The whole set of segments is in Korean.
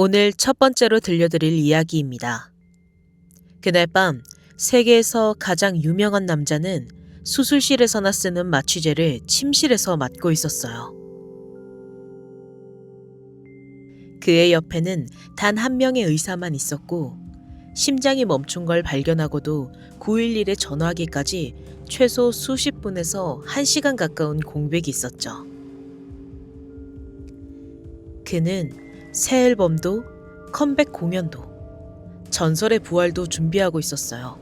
오늘 첫 번째로 들려드릴 이야기입니다. 그날 밤 세계에서 가장 유명한 남자는 수술실에서나 쓰는 마취제를 침실에서 맞고 있었어요. 그의 옆에는 단 한 명의 의사만 있었고 심장이 멈춘 걸 발견하고도 911에 전화하기까지 최소 수십 분에서 1시간 가까운 공백이 있었죠. 그는 새 앨범도 컴백 공연도 전설의 부활도 준비하고 있었어요.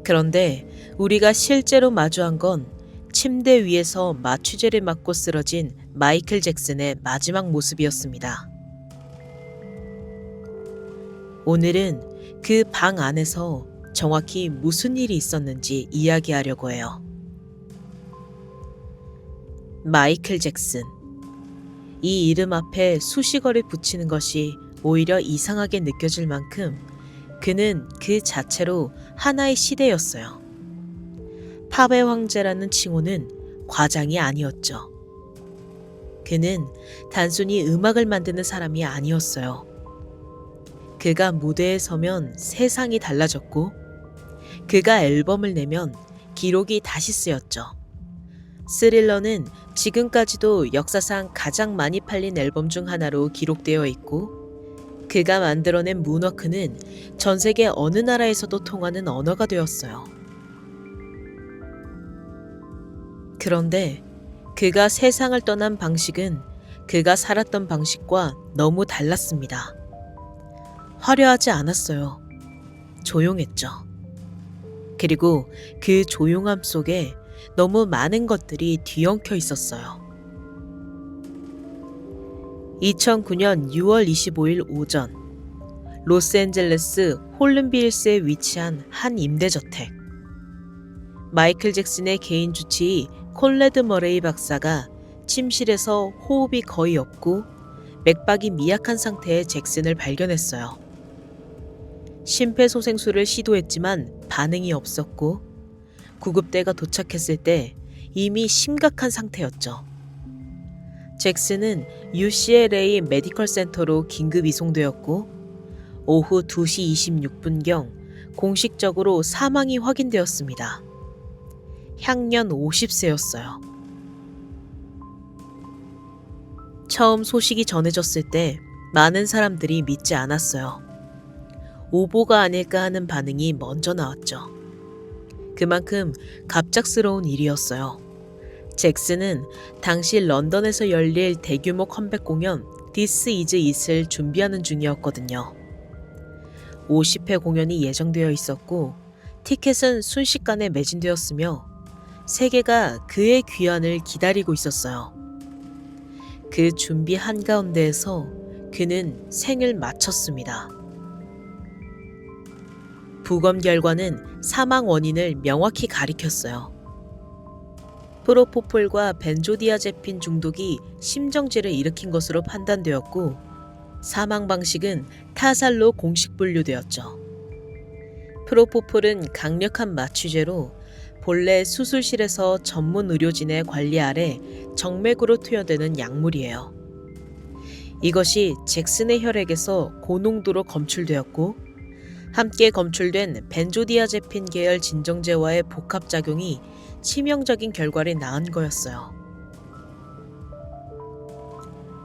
그런데 우리가 실제로 마주한 건 침대 위에서 마취제를 맞고 쓰러진 마이클 잭슨의 마지막 모습이었습니다. 오늘은 그 방 안에서 정확히 무슨 일이 있었는지 이야기하려고 해요. 마이클 잭슨. 이 이름 앞에 수식어를 붙이는 것이 오히려 이상하게 느껴질 만큼 그는 그 자체로 하나의 시대였어요. 팝의 황제라는 칭호는 과장이 아니었죠. 그는 단순히 음악을 만드는 사람이 아니었어요. 그가 무대에 서면 세상이 달라졌고, 그가 앨범을 내면 기록이 다시 쓰였죠. 스릴러는 지금까지도 역사상 가장 많이 팔린 앨범 중 하나로 기록되어 있고, 그가 만들어낸 문워크는 전 세계 어느 나라에서도 통하는 언어가 되었어요. 그런데 그가 세상을 떠난 방식은 그가 살았던 방식과 너무 달랐습니다. 화려하지 않았어요. 조용했죠. 그리고 그 조용함 속에 너무 많은 것들이 뒤엉켜 있었어요. 2009년 6월 25일 오전, 로스앤젤레스 홀른빌스에 위치한 한 임대저택. 마이클 잭슨의 개인 주치의 콜레드 머레이 박사가 침실에서 호흡이 거의 없고 맥박이 미약한 상태의 잭슨을 발견했어요. 심폐소생술을 시도했지만 반응이 없었고 구급대가 도착했을 때 이미 심각한 상태였죠. 잭슨은 UCLA 메디컬 센터로 긴급 이송되었고 오후 2시 26분경 공식적으로 사망이 확인되었습니다. 향년 50세였어요. 처음 소식이 전해졌을 때 많은 사람들이 믿지 않았어요. 오보가 아닐까 하는 반응이 먼저 나왔죠. 그만큼 갑작스러운 일이었어요. 잭슨은 당시 런던에서 열릴 대규모 컴백 공연 This Is It을 준비하는 중이었거든요. 50회 공연이 예정되어 있었고 티켓은 순식간에 매진되었으며 세계가 그의 귀환을 기다리고 있었어요. 그 준비 한가운데에서 그는 생을 마쳤습니다. 부검 결과는 사망 원인을 명확히 가리켰어요. 프로포폴과 벤조디아제핀 중독이 심정지를 일으킨 것으로 판단되었고 사망 방식은 타살로 공식 분류되었죠. 프로포폴은 강력한 마취제로 본래 수술실에서 전문 의료진의 관리 아래 정맥으로 투여되는 약물이에요. 이것이 잭슨의 혈액에서 고농도로 검출되었고 함께 검출된 벤조디아제핀 계열 진정제와의 복합작용이 치명적인 결과를 낳은 거였어요.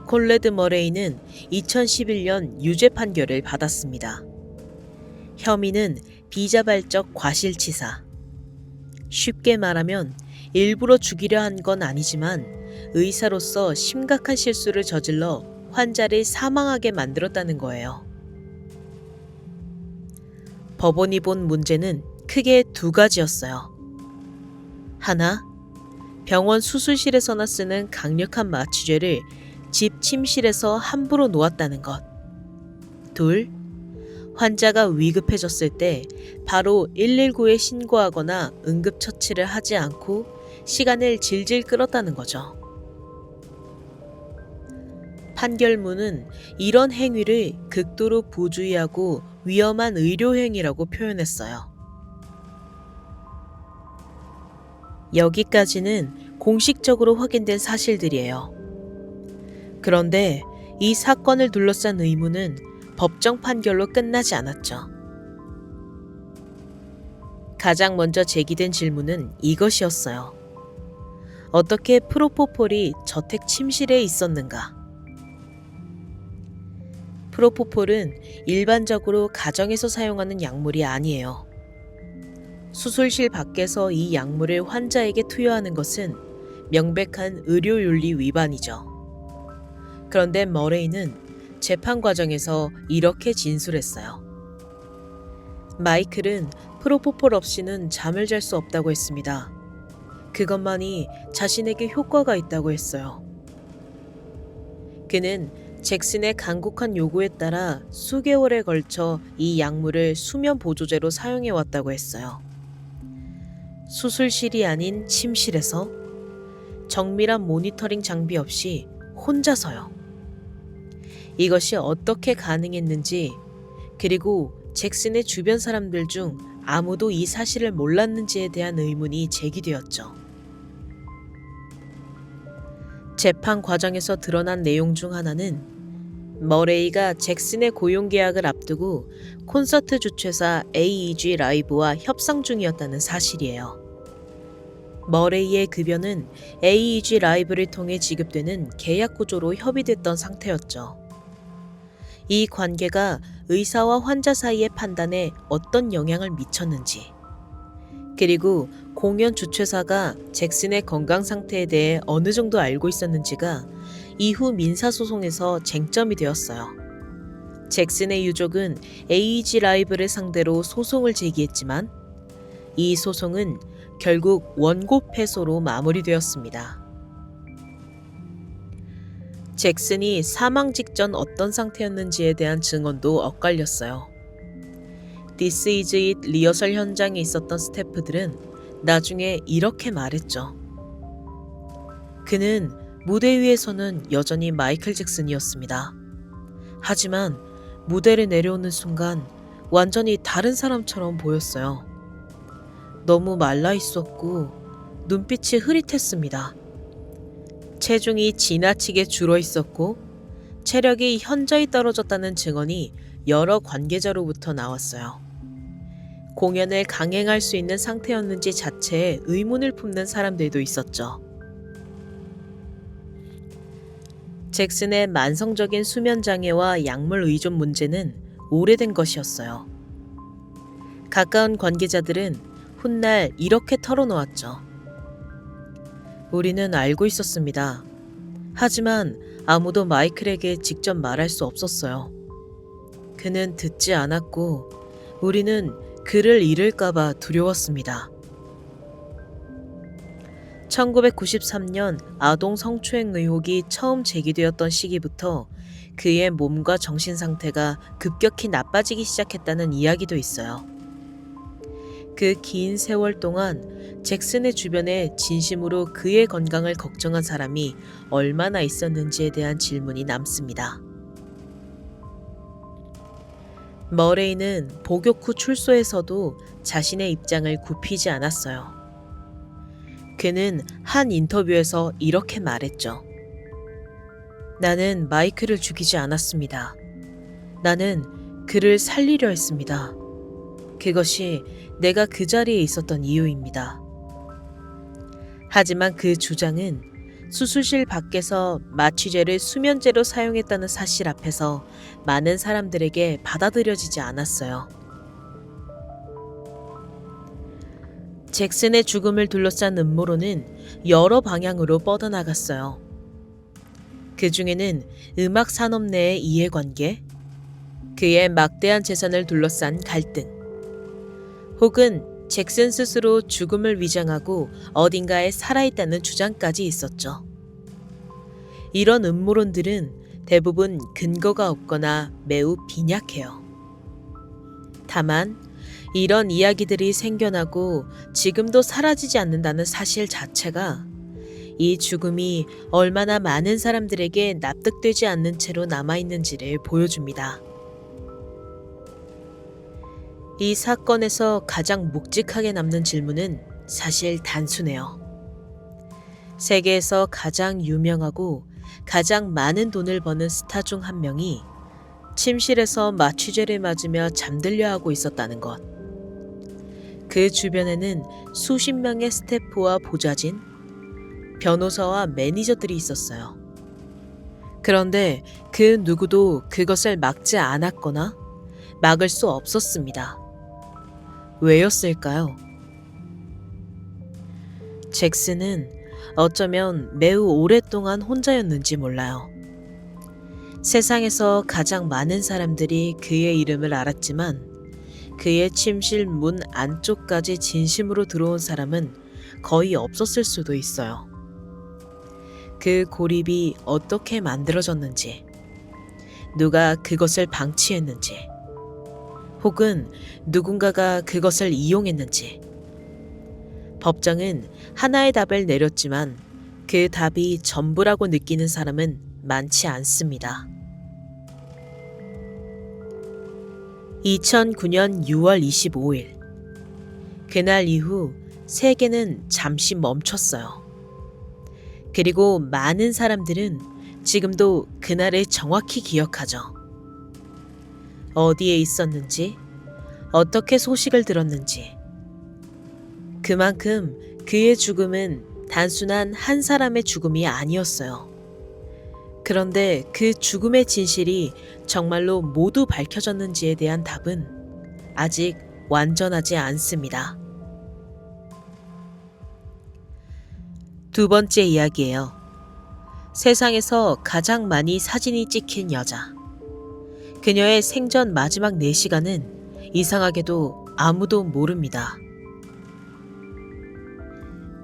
콜레드 머레이는 2011년 유죄 판결을 받았습니다. 혐의는 비자발적 과실치사. 쉽게 말하면 일부러 죽이려 한 건 아니지만 의사로서 심각한 실수를 저질러 환자를 사망하게 만들었다는 거예요. 법원이 본 문제는 크게 두 가지였어요. 하나, 병원 수술실에서나 쓰는 강력한 마취제를 집 침실에서 함부로 놓았다는 것. 둘, 환자가 위급해졌을 때 바로 119에 신고하거나 응급처치를 하지 않고 시간을 질질 끌었다는 거죠. 판결문은 이런 행위를 극도로 부주의하고 위험한 의료행위라고 표현했어요. 여기까지는 공식적으로 확인된 사실들이에요. 그런데 이 사건을 둘러싼 의문은 법정 판결로 끝나지 않았죠. 가장 먼저 제기된 질문은 이것이었어요. 어떻게 프로포폴이 저택 침실에 있었는가? 프로포폴은 일반적으로 가정에서 사용하는 약물이 아니에요. 수술실 밖에서 이 약물을 환자에게 투여하는 것은 명백한 의료윤리 위반이죠. 그런데 머레이는 재판 과정에서 이렇게 진술했어요. 마이클은 프로포폴 없이는 잠을 잘 수 없다고 했습니다. 그것만이 자신에게 효과가 있다고 했어요. 그는 잭슨의 간곡한 요구에 따라 수개월에 걸쳐 이 약물을 수면 보조제로 사용해 왔다고 했어요. 수술실이 아닌 침실에서 정밀한 모니터링 장비 없이 혼자서요. 이것이 어떻게 가능했는지, 그리고 잭슨의 주변 사람들 중 아무도 이 사실을 몰랐는지에 대한 의문이 제기되었죠. 재판 과정에서 드러난 내용 중 하나는 머레이가 잭슨의 고용 계약을 앞두고 콘서트 주최사 AEG 라이브와 협상 중이었다는 사실이에요. 머레이의 급여는 AEG 라이브를 통해 지급되는 계약 구조로 협의됐던 상태였죠. 이 관계가 의사와 환자 사이의 판단에 어떤 영향을 미쳤는지, 그리고 공연 주최사가 잭슨의 건강 상태에 대해 어느 정도 알고 있었는지가 이후 민사소송에서 쟁점이 되었어요. 잭슨의 유족은 AEG 라이브를 상대로 소송을 제기했지만 이 소송은 결국 원고 패소로 마무리되었습니다. 잭슨이 사망 직전 어떤 상태였는지에 대한 증언도 엇갈렸어요. This is it 리허설 현장에 있었던 스태프들은 나중에 이렇게 말했죠. 그는 무대 위에서는 여전히 마이클 잭슨이었습니다. 하지만 무대를 내려오는 순간 완전히 다른 사람처럼 보였어요. 너무 말라 있었고 눈빛이 흐릿했습니다. 체중이 지나치게 줄어 있었고 체력이 현저히 떨어졌다는 증언이 여러 관계자로부터 나왔어요. 공연을 강행할 수 있는 상태였는지 자체에 의문을 품는 사람들도 있었죠. 잭슨의 만성적인 수면 장애와 약물 의존 문제는 오래된 것이었어요. 가까운 관계자들은 훗날 이렇게 털어놓았죠. 우리는 알고 있었습니다. 하지만 아무도 마이클에게 직접 말할 수 없었어요. 그는 듣지 않았고 우리는 그를 잃을까봐 두려웠습니다. 1993년 아동 성추행 의혹이 처음 제기되었던 시기부터 그의 몸과 정신 상태가 급격히 나빠지기 시작했다는 이야기도 있어요. 그 긴 세월 동안 잭슨의 주변에 진심으로 그의 건강을 걱정한 사람이 얼마나 있었는지에 대한 질문이 남습니다. 머레이는 복역 후 출소에서도 자신의 입장을 굽히지 않았어요. 그는 한 인터뷰에서 이렇게 말했죠. 나는 마이클을 죽이지 않았습니다. 나는 그를 살리려 했습니다. 그것이 내가 그 자리에 있었던 이유입니다. 하지만 그 주장은 수술실 밖에서 마취제를 수면제로 사용했다는 사실 앞에서 많은 사람들에게 받아들여지지 않았어요. 잭슨의 죽음을 둘러싼 음모론은 여러 방향으로 뻗어나갔어요. 그 중에는 음악 산업 내의 이해관계, 그의 막대한 재산을 둘러싼 갈등, 혹은 잭슨 스스로 죽음을 위장하고 어딘가에 살아있다는 주장까지 있었죠. 이런 음모론들은 대부분 근거가 없거나 매우 빈약해요. 다만 이런 이야기들이 생겨나고 지금도 사라지지 않는다는 사실 자체가 이 죽음이 얼마나 많은 사람들에게 납득되지 않는 채로 남아있는지를 보여줍니다. 이 사건에서 가장 묵직하게 남는 질문은 사실 단순해요. 세계에서 가장 유명하고 가장 많은 돈을 버는 스타 중 한 명이 침실에서 마취제를 맞으며 잠들려 하고 있었다는 것. 그 주변에는 수십 명의 스태프와 보좌진, 변호사와 매니저들이 있었어요. 그런데 그 누구도 그것을 막지 않았거나 막을 수 없었습니다. 왜였을까요? 잭슨은 어쩌면 매우 오랫동안 혼자였는지 몰라요. 세상에서 가장 많은 사람들이 그의 이름을 알았지만 그의 침실 문 안쪽까지 진심으로 들어온 사람은 거의 없었을 수도 있어요. 그 고립이 어떻게 만들어졌는지, 누가 그것을 방치했는지, 혹은 누군가가 그것을 이용했는지. 법정은 하나의 답을 내렸지만 그 답이 전부라고 느끼는 사람은 많지 않습니다. 2009년 6월 25일. 그날 이후 세계는 잠시 멈췄어요. 그리고 많은 사람들은 지금도 그날을 정확히 기억하죠. 어디에 있었는지, 어떻게 소식을 들었는지. 그만큼 그의 죽음은 단순한 한 사람의 죽음이 아니었어요. 그런데 그 죽음의 진실이 정말로 모두 밝혀졌는지에 대한 답은 아직 완전하지 않습니다. 두 번째 이야기예요. 세상에서 가장 많이 사진이 찍힌 여자. 그녀의 생전 마지막 4시간은 이상하게도 아무도 모릅니다.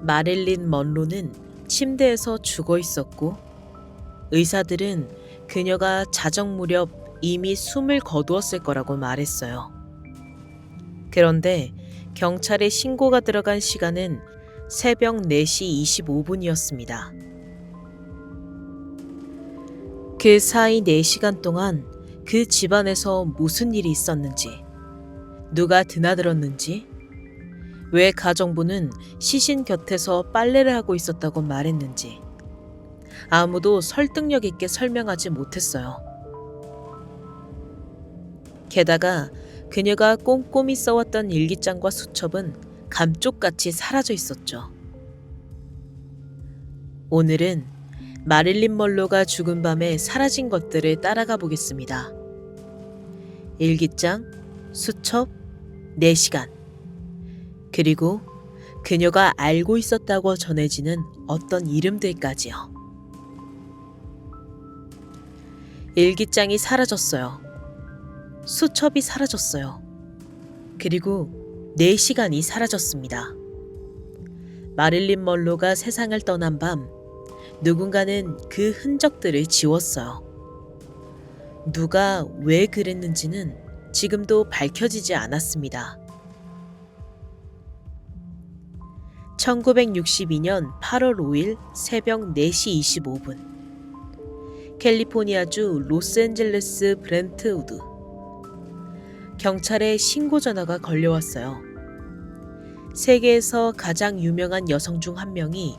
마릴린 먼로는 침대에서 죽어 있었고 의사들은 그녀가 자정 무렵 이미 숨을 거두었을 거라고 말했어요. 그런데 경찰에 신고가 들어간 시간은 새벽 4시 25분이었습니다. 그 사이 4시간 동안 그 집안에서 무슨 일이 있었는지, 누가 드나들었는지, 왜 가정부는 시신 곁에서 빨래를 하고 있었다고 말했는지 아무도 설득력 있게 설명하지 못했어요. 게다가 그녀가 꼼꼼히 써왔던 일기장과 수첩은 감쪽같이 사라져 있었죠. 오늘은 마릴린 먼로가 죽은 밤에 사라진 것들을 따라가 보겠습니다. 일기장, 수첩, 4시간, 그리고 그녀가 알고 있었다고 전해지는 어떤 이름들까지요. 일기장이 사라졌어요. 수첩이 사라졌어요. 그리고 4시간이 사라졌습니다. 마릴린 먼로가 세상을 떠난 밤, 누군가는 그 흔적들을 지웠어요. 누가 왜 그랬는지는 지금도 밝혀지지 않았습니다. 1962년 8월 5일 새벽 4시 25분. 캘리포니아주 로스앤젤레스 브렌트우드. 경찰에 신고 전화가 걸려왔어요. 세계에서 가장 유명한 여성 중 한 명이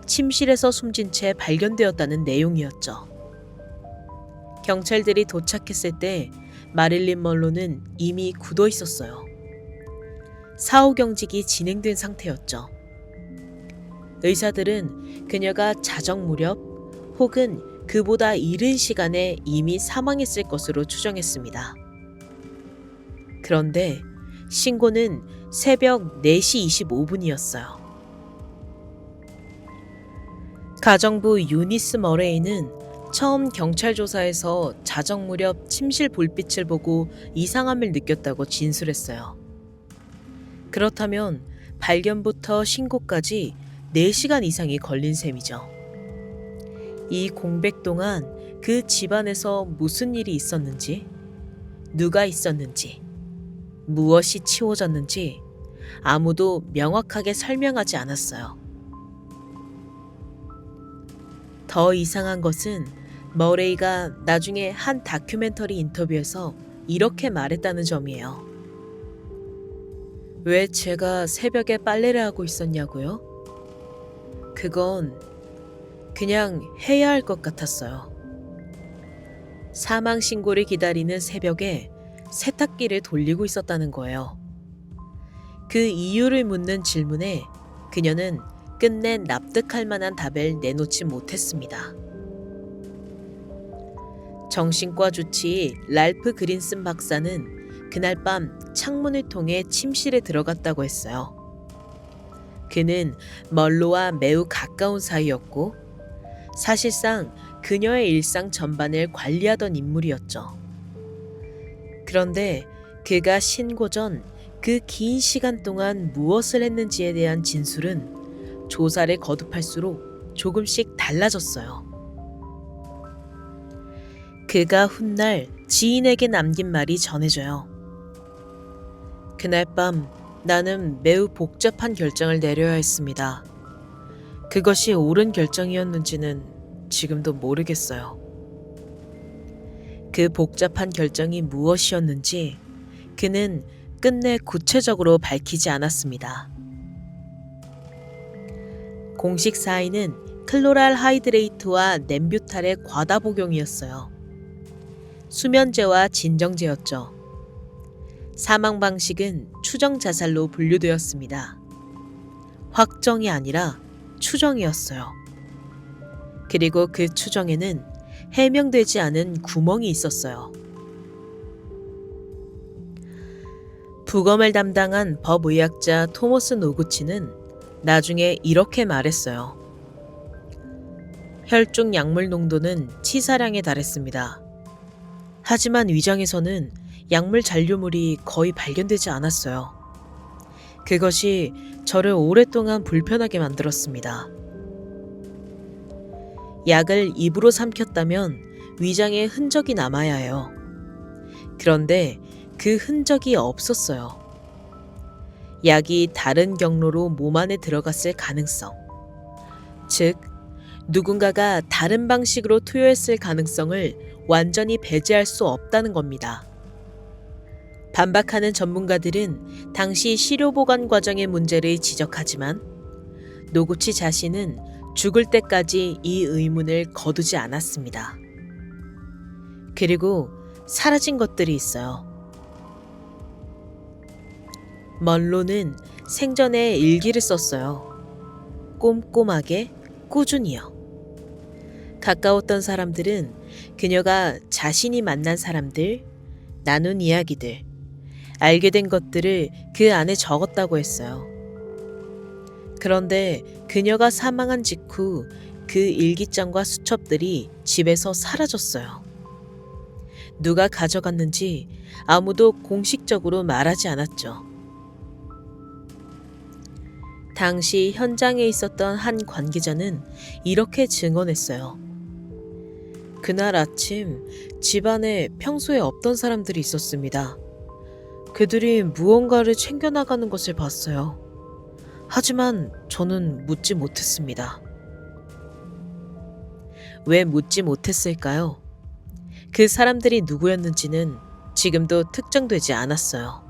침실에서 숨진 채 발견되었다는 내용이었죠. 경찰들이 도착했을 때 마릴린 먼로는 이미 굳어 있었어요. 사후 경직이 진행된 상태였죠. 의사들은 그녀가 자정 무렵 혹은 그보다 이른 시간에 이미 사망했을 것으로 추정했습니다. 그런데 신고는 새벽 4시 25분이었어요. 가정부 유니스 머레이는 처음 경찰 조사에서 자정 무렵 침실 불빛을 보고 이상함을 느꼈다고 진술했어요. 그렇다면 발견부터 신고까지 4시간 이상이 걸린 셈이죠. 이 공백 동안 그 집안에서 무슨 일이 있었는지, 누가 있었는지, 무엇이 치워졌는지 아무도 명확하게 설명하지 않았어요. 더 이상한 것은 머레이가 나중에 한 다큐멘터리 인터뷰에서 이렇게 말했다는 점이에요. 왜 제가 새벽에 빨래를 하고 있었냐고요? 그냥 해야 할 것 같았어요. 사망 신고를 기다리는 새벽에 세탁기를 돌리고 있었다는 거예요. 그 이유를 묻는 질문에 그녀는 끝내 납득할 만한 답을 내놓지 못했습니다. 정신과 주치의 랄프 그린슨 박사는 그날 밤 창문을 통해 침실에 들어갔다고 했어요. 그는 멀로와 매우 가까운 사이였고 사실상 그녀의 일상 전반을 관리하던 인물이었죠. 그런데 그가 신고 전 그 긴 시간 동안 무엇을 했는지에 대한 진술은 조사를 거듭할수록 조금씩 달라졌어요. 그가 훗날 지인에게 남긴 말이 전해져요. 그날 밤 나는 매우 복잡한 결정을 내려야 했습니다. 그것이 옳은 결정이었는지는 지금도 모르겠어요. 그 복잡한 결정이 무엇이었는지 그는 끝내 구체적으로 밝히지 않았습니다. 공식 사인은 클로랄 하이드레이트와 냄뷰탈의 과다 복용이었어요. 수면제와 진정제였죠. 사망 방식은 추정 자살로 분류되었습니다. 확정이 아니라 추정이었어요. 그리고 그 추정에는 해명되지 않은 구멍이 있었어요. 부검을 담당한 법의학자 토머스 노구치는 나중에 이렇게 말했어요. 혈중 약물 농도는 치사량에 달했습니다. 하지만 위장에서는 약물 잔류물이 거의 발견되지 않았어요. 그것이 저를 오랫동안 불편하게 만들었습니다. 약을 입으로 삼켰다면 위장에 흔적이 남아야 해요. 그런데 그 흔적이 없었어요. 약이 다른 경로로 몸 안에 들어갔을 가능성, 즉 누군가가 다른 방식으로 투여했을 가능성을 완전히 배제할 수 없다는 겁니다. 반박하는 전문가들은 당시 시료 보관 과정의 문제를 지적하지만 노구치 자신은 죽을 때까지 이 의문을 거두지 않았습니다. 그리고 사라진 것들이 있어요. 멀로는 생전에 일기를 썼어요. 꼼꼼하게, 꾸준히요. 가까웠던 사람들은 그녀가 자신이 만난 사람들, 나눈 이야기들, 알게 된 것들을 그 안에 적었다고 했어요. 그런데 그녀가 사망한 직후 그 일기장과 수첩들이 집에서 사라졌어요. 누가 가져갔는지 아무도 공식적으로 말하지 않았죠. 당시 현장에 있었던 한 관계자는 이렇게 증언했어요. 그날 아침 집안에 평소에 없던 사람들이 있었습니다. 그들이 무언가를 챙겨나가는 것을 봤어요. 하지만 저는 묻지 못했습니다. 왜 묻지 못했을까요? 그 사람들이 누구였는지는 지금도 특정되지 않았어요.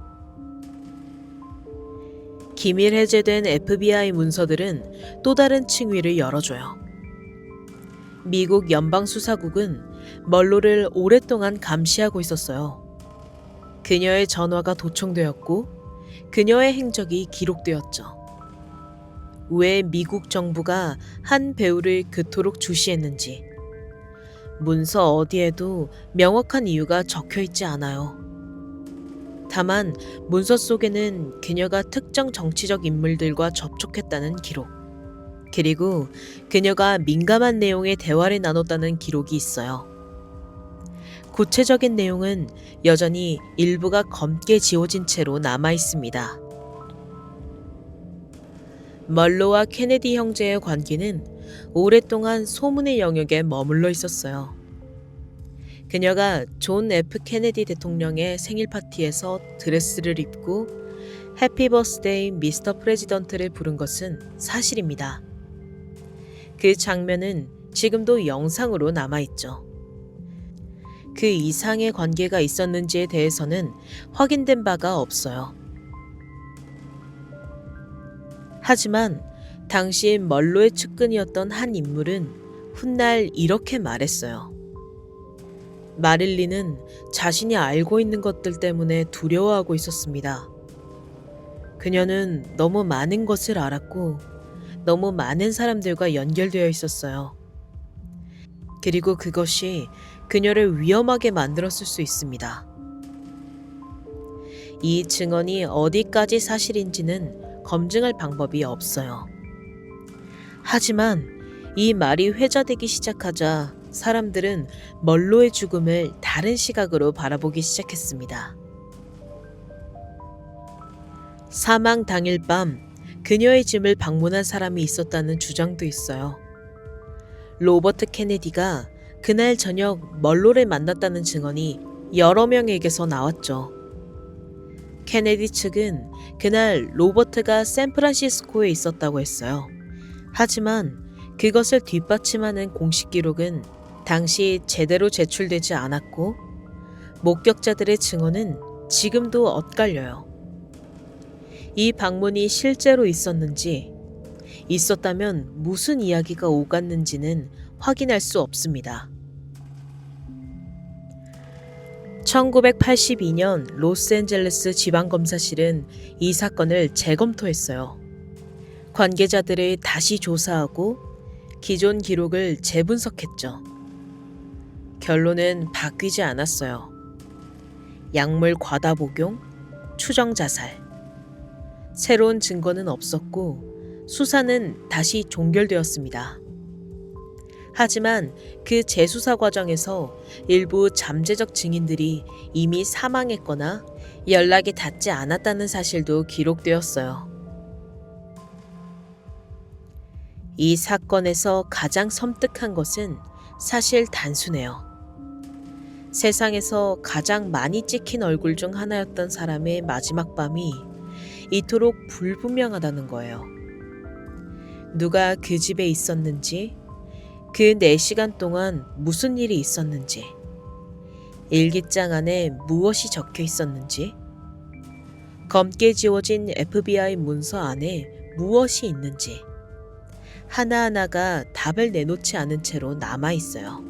기밀 해제된 FBI 문서들은 또 다른 층위를 열어줘요. 미국 연방수사국은 멀로를 오랫동안 감시하고 있었어요. 그녀의 전화가 도청되었고 그녀의 행적이 기록되었죠. 왜 미국 정부가 한 배우를 그토록 주시했는지 문서 어디에도 명확한 이유가 적혀 있지 않아요. 다만 문서 속에는 그녀가 특정 정치적 인물들과 접촉했다는 기록, 그리고 그녀가 민감한 내용의 대화를 나눴다는 기록이 있어요. 구체적인 내용은 여전히 일부가 검게 지워진 채로 남아 있습니다. 멀로와 케네디 형제의 관계는 오랫동안 소문의 영역에 머물러 있었어요. 그녀가 존 F 케네디 대통령의 생일 파티에서 드레스를 입고 해피 버스데이 미스터 프레지던트를 부른 것은 사실입니다. 그 장면은 지금도 영상으로 남아있죠. 그 이상의 관계가 있었는지에 대해서는 확인된 바가 없어요. 하지만 당시 멀로의 측근이었던 한 인물은 훗날 이렇게 말했어요. 마릴린은 자신이 알고 있는 것들 때문에 두려워하고 있었습니다. 그녀는 너무 많은 것을 알았고 너무 많은 사람들과 연결되어 있었어요. 그리고 그것이 그녀를 위험하게 만들었을 수 있습니다. 이 증언이 어디까지 사실인지는 검증할 방법이 없어요. 하지만 이 말이 회자되기 시작하자 사람들은 멀로의 죽음을 다른 시각으로 바라보기 시작했습니다. 사망 당일 밤 그녀의 짐을 방문한 사람이 있었다는 주장도 있어요. 로버트 케네디가 그날 저녁 멀로를 만났다는 증언이 여러 명에게서 나왔죠. 케네디 측은 그날 로버트가 샌프란시스코에 있었다고 했어요. 하지만 그것을 뒷받침하는 공식 기록은 당시 제대로 제출되지 않았고 목격자들의 증언은 지금도 엇갈려요. 이 방문이 실제로 있었는지, 있었다면 무슨 이야기가 오갔는지는 확인할 수 없습니다. 1982년 로스앤젤레스 지방검사실은 이 사건을 재검토했어요. 관계자들을 다시 조사하고 기존 기록을 재분석했죠. 결론은 바뀌지 않았어요. 약물 과다 복용, 추정 자살. 새로운 증거는 없었고 수사는 다시 종결되었습니다. 하지만 그 재수사 과정에서 일부 잠재적 증인들이 이미 사망했거나 연락이 닿지 않았다는 사실도 기록되었어요. 이 사건에서 가장 섬뜩한 것은 사실 단순해요. 세상에서 가장 많이 찍힌 얼굴 중 하나였던 사람의 마지막 밤이 이토록 불분명하다는 거예요. 누가 그 집에 있었는지, 그 4시간 동안 무슨 일이 있었는지, 일기장 안에 무엇이 적혀 있었는지, 검게 지워진 FBI 문서 안에 무엇이 있는지, 하나하나가 답을 내놓지 않은 채로 남아있어요.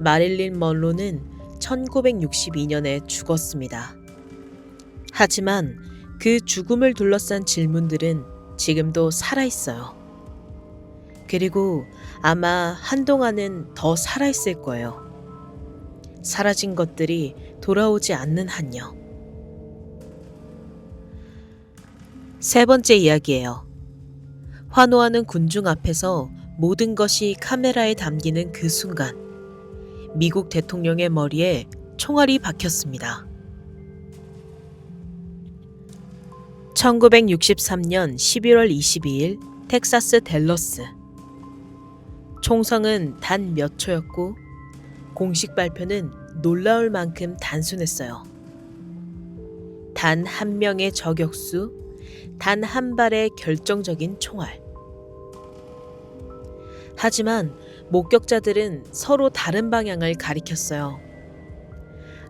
마릴린 먼로는 1962년에 죽었습니다. 하지만 그 죽음을 둘러싼 질문들은 지금도 살아있어요. 그리고 아마 한동안은 더 살아있을 거예요. 사라진 것들이 돌아오지 않는 한요. 세 번째 이야기예요. 환호하는 군중 앞에서 모든 것이 카메라에 담기는 그 순간, 미국 대통령의 머리에 총알이 박혔습니다. 1963년 11월 22일 텍사스 댈러스. 총성은 단 몇 초였고 공식 발표는 놀라울 만큼 단순했어요. 단 한 명의 저격수, 단 한 발의 결정적인 총알. 하지만 목격자들은 서로 다른 방향을 가리켰어요.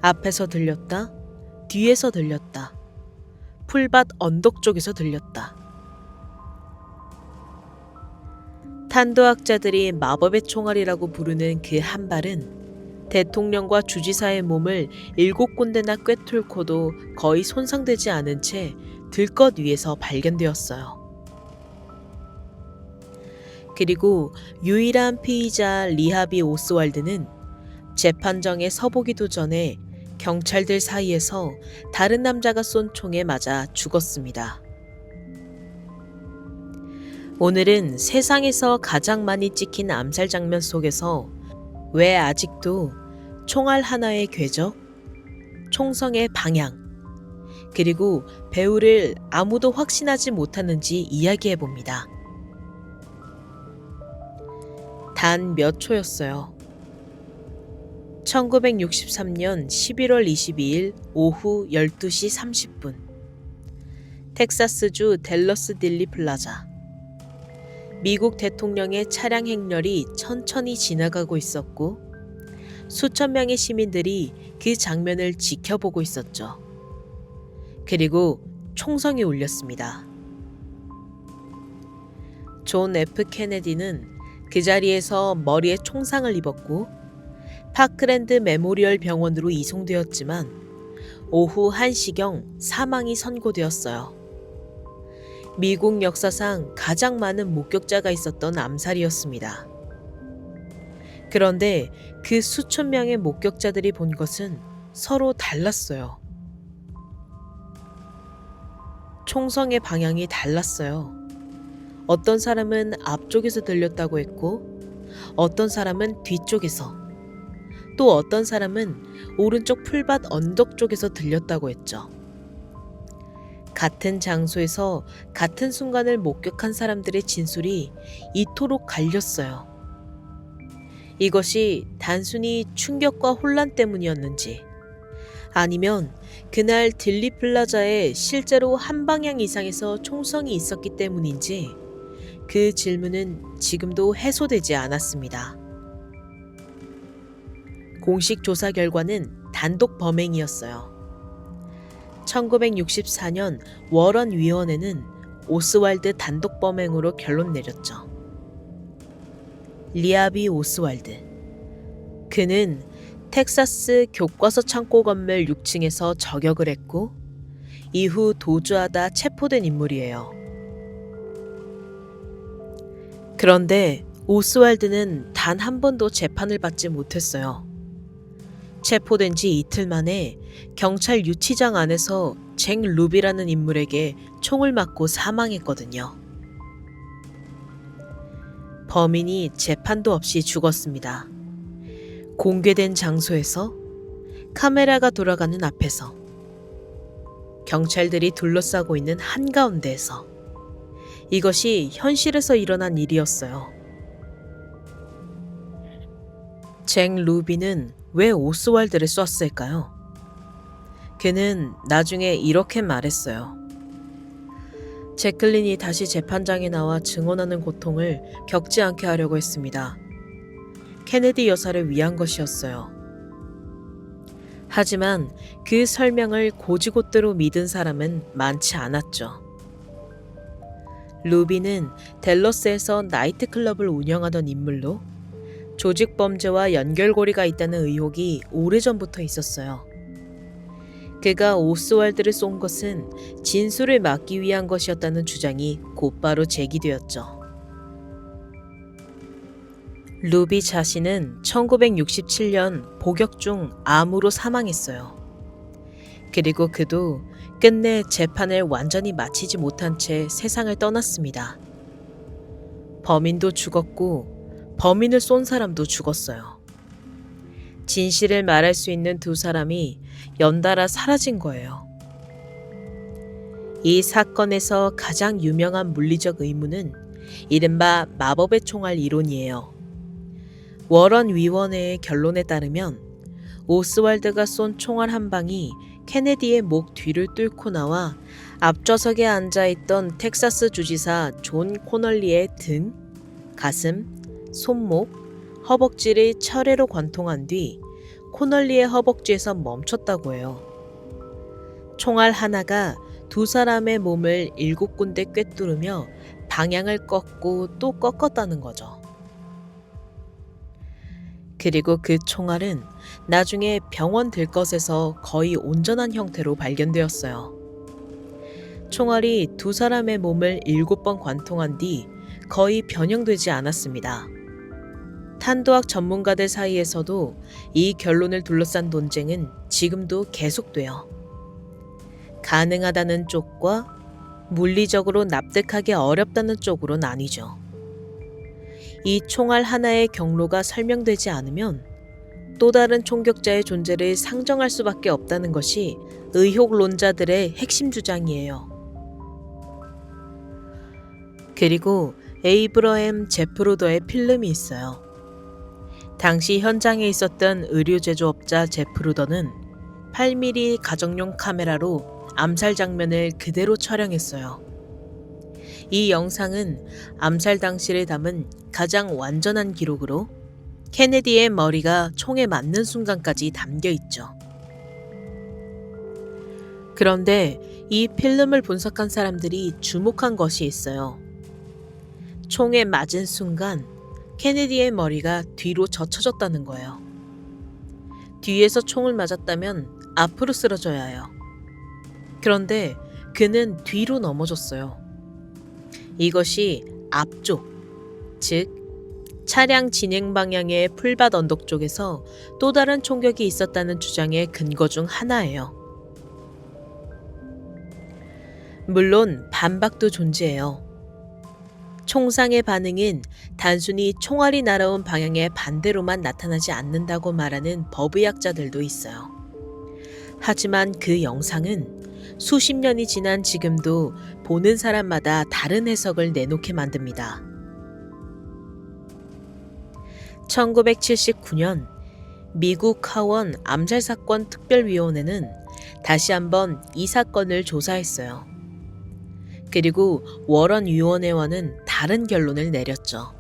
앞에서 들렸다, 뒤에서 들렸다, 풀밭 언덕 쪽에서 들렸다. 탄도학자들이 마법의 총알이라고 부르는 그 한 발은 대통령과 주지사의 몸을 7군데나 꿰뚫고도 거의 손상되지 않은 채 들것 위에서 발견되었어요. 그리고 유일한 피의자 리하비 오스왈드는 재판정에 서보기도 전에 경찰들 사이에서 다른 남자가 쏜 총에 맞아 죽었습니다. 오늘은 세상에서 가장 많이 찍힌 암살 장면 속에서 왜 아직도 총알 하나의 궤적, 총성의 방향, 그리고 배우를 아무도 확신하지 못하는지 이야기해봅니다. 단 몇 초였어요. 1963년 11월 22일 오후 12시 30분. 텍사스주 댈러스 딜리 플라자. 미국 대통령의 차량 행렬이 천천히 지나가고 있었고 수천 명의 시민들이 그 장면을 지켜보고 있었죠. 그리고 총성이 울렸습니다. 존 F. 케네디는 그 자리에서 머리에 총상을 입었고 파크랜드 메모리얼 병원으로 이송되었지만 오후 1시경 사망이 선고되었어요. 미국 역사상 가장 많은 목격자가 있었던 암살이었습니다. 그런데 그 수천 명의 목격자들이 본 것은 서로 달랐어요. 총성의 방향이 달랐어요. 어떤 사람은 앞쪽에서 들렸다고 했고, 어떤 사람은 뒤쪽에서, 또 어떤 사람은 오른쪽 풀밭 언덕 쪽에서 들렸다고 했죠. 같은 장소에서 같은 순간을 목격한 사람들의 진술이 이토록 갈렸어요. 이것이 단순히 충격과 혼란 때문이었는지, 아니면 그날 딜리 플라자에 실제로 한 방향 이상에서 총성이 있었기 때문인지 그 질문은 지금도 해소되지 않았습니다. 공식 조사 결과는 단독 범행이었어요. 1964년 워런 위원회는 오스왈드 단독 범행으로 결론 내렸죠. 리아비 오스왈드. 그는 텍사스 교과서 창고 건물 6층에서 저격을 했고 이후 도주하다 체포된 인물이에요. 그런데 오스왈드는 단 한 번도 재판을 받지 못했어요. 체포된 지 이틀 만에 경찰 유치장 안에서 잭 루비라는 인물에게 총을 맞고 사망했거든요. 범인이 재판도 없이 죽었습니다. 공개된 장소에서, 카메라가 돌아가는 앞에서, 경찰들이 둘러싸고 있는 한가운데에서. 이것이 현실에서 일어난 일이었어요. 잭 루비는 왜 오스왈드를 쐈을까요? 그는 나중에 이렇게 말했어요. 제클린이 다시 재판장에 나와 증언하는 고통을 겪지 않게 하려고 했습니다. 케네디 여사를 위한 것이었어요. 하지만 그 설명을 고지곳대로 믿은 사람은 많지 않았죠. 루비는 댈러스에서 나이트클럽을 운영하던 인물로 조직 범죄와 연결고리가 있다는 의혹이 오래전부터 있었어요. 그가 오스왈드를 쏜 것은 진술을 막기 위한 것이었다는 주장이 곧바로 제기되었죠. 루비 자신은 1967년 복역 중 암으로 사망했어요. 그리고 그도 끝내 재판을 완전히 마치지 못한 채 세상을 떠났습니다. 범인도 죽었고 범인을 쏜 사람도 죽었어요. 진실을 말할 수 있는 두 사람이 연달아 사라진 거예요. 이 사건에서 가장 유명한 물리적 의문은 이른바 마법의 총알 이론이에요. 워런 위원회의 결론에 따르면 오스왈드가 쏜 총알 한 방이 케네디의 목 뒤를 뚫고 나와 앞좌석에 앉아있던 텍사스 주지사 존 코널리의 등, 가슴, 손목, 허벅지를 철회로 관통한 뒤 코널리의 허벅지에서 멈췄다고 해요. 총알 하나가 두 사람의 몸을 7군데 꿰뚫으며 방향을 꺾고 또 꺾었다는 거죠. 그리고 그 총알은 나중에 병원 들것에서 거의 온전한 형태로 발견되었어요. 총알이 두 사람의 몸을 7번 관통한 뒤 거의 변형되지 않았습니다. 탄도학 전문가들 사이에서도 이 결론을 둘러싼 논쟁은 지금도 계속돼요. 가능하다는 쪽과 물리적으로 납득하기 어렵다는 쪽으로 나뉘죠. 이 총알 하나의 경로가 설명되지 않으면 또 다른 총격자의 존재를 상정할 수밖에 없다는 것이 의혹론자들의 핵심 주장이에요. 그리고 에이브러햄 제프루더의 필름이 있어요. 당시 현장에 있었던 의류 제조업자 제프루더는 8mm 가정용 카메라로 암살 장면을 그대로 촬영했어요. 이 영상은 암살 당시를 담은 가장 완전한 기록으로 케네디의 머리가 총에 맞는 순간까지 담겨 있죠. 그런데 이 필름을 분석한 사람들이 주목한 것이 있어요. 총에 맞은 순간 케네디의 머리가 뒤로 젖혀졌다는 거예요. 뒤에서 총을 맞았다면 앞으로 쓰러져야 해요. 그런데 그는 뒤로 넘어졌어요. 이것이 앞쪽, 즉 차량 진행 방향의 풀밭 언덕 쪽에서 또 다른 총격이 있었다는 주장의 근거 중 하나예요. 물론 반박도 존재해요. 총상의 반응은 단순히 총알이 날아온 방향의 반대로만 나타나지 않는다고 말하는 법의학자들도 있어요. 하지만 그 영상은 수십 년이 지난 지금도 보는 사람마다 다른 해석을 내놓게 만듭니다. 1979년 미국 하원 암살사건 특별위원회는 다시 한번 이 사건을 조사했어요. 그리고 워런 위원회와는 다른 결론을 내렸죠.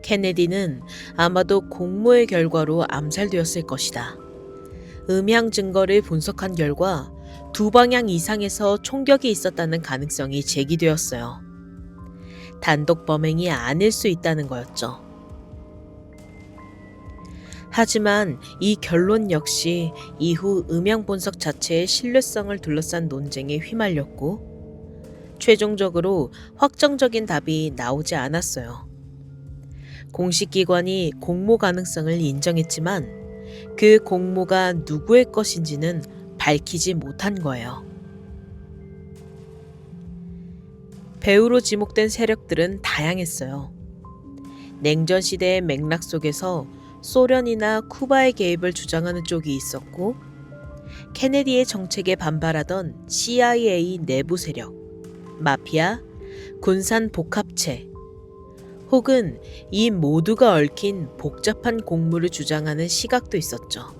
케네디는 아마도 공모의 결과로 암살되었을 것이다. 음향 증거를 분석한 결과 두 방향 이상에서 총격이 있었다는 가능성이 제기되었어요. 단독 범행이 아닐 수 있다는 거였죠. 하지만 이 결론 역시 이후 음향 분석 자체의 신뢰성을 둘러싼 논쟁에 휘말렸고 최종적으로 확정적인 답이 나오지 않았어요. 공식 기관이 공모 가능성을 인정했지만 그 공모가 누구의 것인지는 밝히지 못한 거예요. 배후로 지목된 세력들은 다양했어요. 냉전 시대의 맥락 속에서 소련이나 쿠바의 개입을 주장하는 쪽이 있었고, 케네디의 정책에 반발하던 CIA 내부 세력, 마피아, 군산 복합체, 혹은 이 모두가 얽힌 복잡한 공모를 주장하는 시각도 있었죠.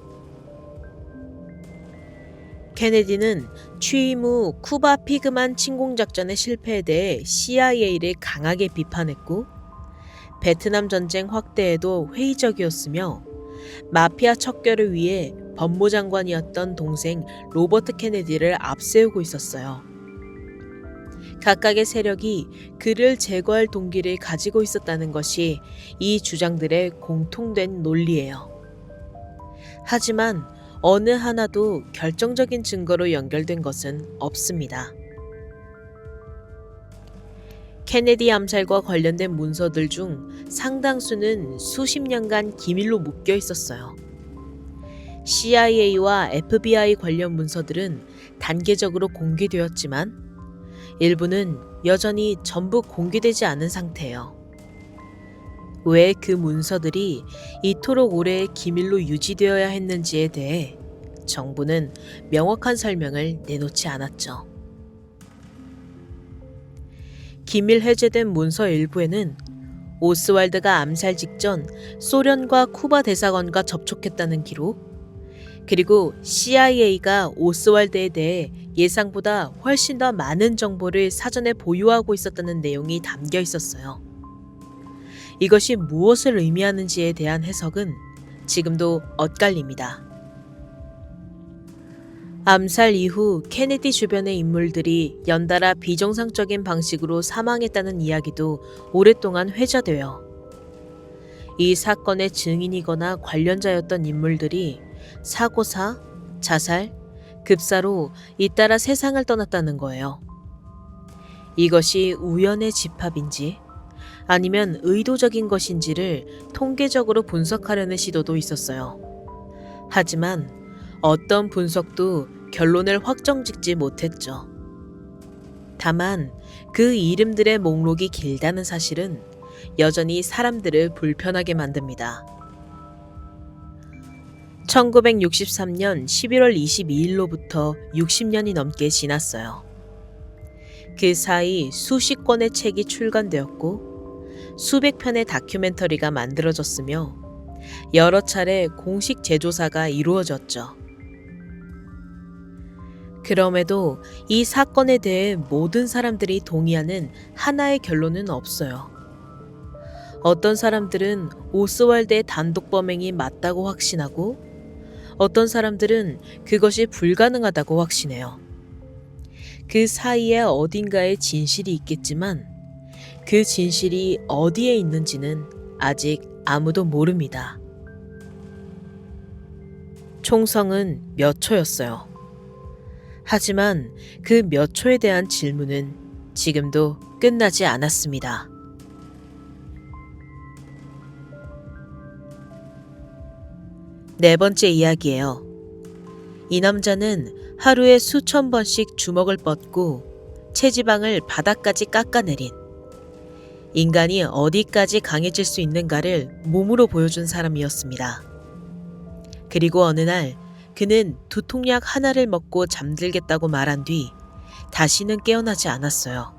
케네디는 취임 후 쿠바 피그만 침공 작전의 실패에 대해 CIA를 강하게 비판했고 베트남 전쟁 확대에도 회의적이었으며 마피아 척결을 위해 법무장관이었던 동생 로버트 케네디를 앞세우고 있었어요. 각각의 세력이 그를 제거할 동기를 가지고 있었다는 것이 이 주장들의 공통된 논리예요. 하지만 어느 하나도 결정적인 증거로 연결된 것은 없습니다. 케네디 암살과 관련된 문서들 중 상당수는 수십 년간 기밀로 묶여 있었어요. CIA와 FBI 관련 문서들은 단계적으로 공개되었지만 일부는 여전히 전부 공개되지 않은 상태예요. 왜 그 문서들이 이토록 오래 기밀로 유지되어야 했는지에 대해 정부는 명확한 설명을 내놓지 않았죠. 기밀 해제된 문서 일부에는 오스왈드가 암살 직전 소련과 쿠바 대사관과 접촉했다는 기록, 그리고 CIA가 오스왈드에 대해 예상보다 훨씬 더 많은 정보를 사전에 보유하고 있었다는 내용이 담겨 있었어요. 이것이 무엇을 의미하는지에 대한 해석은 지금도 엇갈립니다. 암살 이후 케네디 주변의 인물들이 연달아 비정상적인 방식으로 사망했다는 이야기도 오랫동안 회자돼요. 이 사건의 증인이거나 관련자였던 인물들이 사고사, 자살, 급사로 잇따라 세상을 떠났다는 거예요. 이것이 우연의 집합인지 아니면 의도적인 것인지를 통계적으로 분석하려는 시도도 있었어요. 하지만 어떤 분석도 결론을 확정짓지 못했죠. 다만 그 이름들의 목록이 길다는 사실은 여전히 사람들을 불편하게 만듭니다. 1963년 11월 22일로부터 60년이 넘게 지났어요. 그 사이 수십 권의 책이 출간되었고 수백 편의 다큐멘터리가 만들어졌으며 여러 차례 공식 재조사가 이루어졌죠. 그럼에도 이 사건에 대해 모든 사람들이 동의하는 하나의 결론은 없어요. 어떤 사람들은 오스왈드의 단독 범행이 맞다고 확신하고 어떤 사람들은 그것이 불가능하다고 확신해요. 그 사이에 어딘가에 진실이 있겠지만 그 진실이 어디에 있는지는 아직 아무도 모릅니다. 총성은 몇 초였어요. 하지만 그 몇 초에 대한 질문은 지금도 끝나지 않았습니다. 네 번째 이야기예요. 이 남자는 하루에 수천 번씩 주먹을 뻗고 체지방을 바닥까지 깎아내린, 인간이 어디까지 강해질 수 있는가를 몸으로 보여준 사람이었습니다. 그리고 어느 날 그는 두통약 하나를 먹고 잠들겠다고 말한 뒤 다시는 깨어나지 않았어요.